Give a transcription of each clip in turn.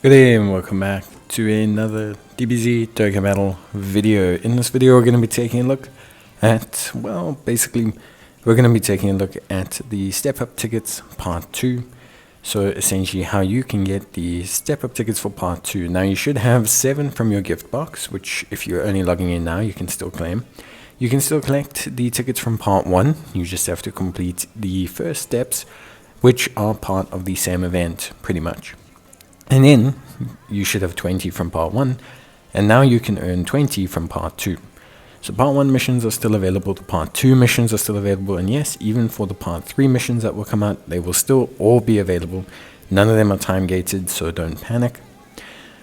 Good day and welcome back to another DBZ Dokkan Battle video. In this video we're going to be taking a look at, basically we're going to be taking a look at the step up tickets part 2. So essentially how you can get the step up tickets for part 2. Now you should have 7 from your gift box, which if you're only logging in now you can still claim. You can still collect the tickets from part 1, you just have to complete the first steps, which are part of the same event pretty much. And then you should have 20 from part 1, and now you can earn 20 from part 2. So part 1 missions are still available, the part 2 missions are still available, and yes, even for the part 3 missions that will come out, they will still all be available. None of them are time gated, so don't panic.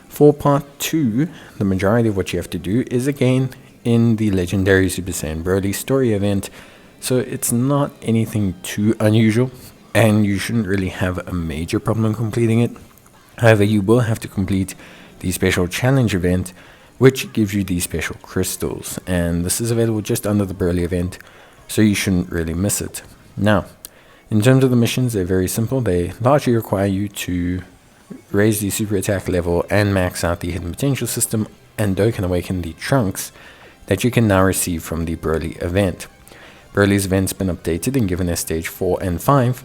For part 2, the majority of what you have to do is again in the legendary Super Saiyan Broly story event, so it's not anything too unusual, and you shouldn't really have a major problem completing it. However, you will have to complete the special challenge event, which gives you these special crystals, and this is available just under the Broly event, so you shouldn't really miss it. Now, in terms of the missions, they're very simple. They largely require you to raise the super attack level and max out the hidden potential system and Dokkan awaken the trunks that you can now receive from the Broly event. Broly's event's been updated and given as stage 4 and 5,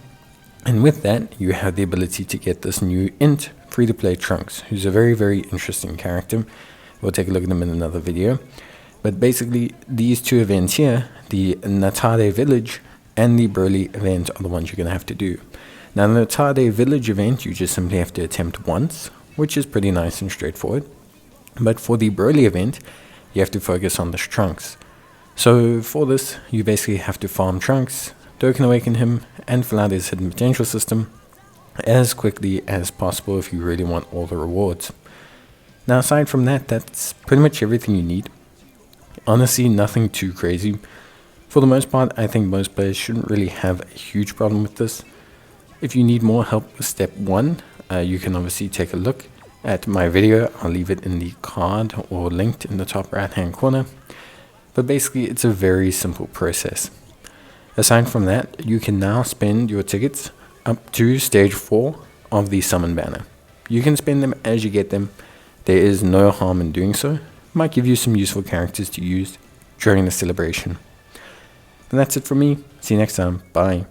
and with that, you have the ability to get this new int free-to-play Trunks, who's a very, very interesting character. We'll take a look at him in another video. But basically, these two events here, the Natade Village and the Broly event, are the ones you're going to have to do. Now, the Natade Village event, you just simply have to attempt once, which is pretty nice and straightforward. But for the Broly event, you have to focus on the Trunks. So for this, you basically have to farm Trunks, Dokkan awaken him, and fill out his hidden potential system as quickly as possible if you really want all the rewards. Now aside from that, that's pretty much everything you need. Honestly, nothing too crazy. For the most part, I think most players shouldn't really have a huge problem with this. If you need more help with step 1, you can obviously take a look at my video. I'll leave it in the card or linked in the top right hand corner. But basically, it's a very simple process. Aside from that, you can now spend your tickets up to stage 4 of the summon banner. You can spend them as you get them. There is no harm in doing so. Might give you some useful characters to use during the celebration. And that's it from me. See you next time. Bye.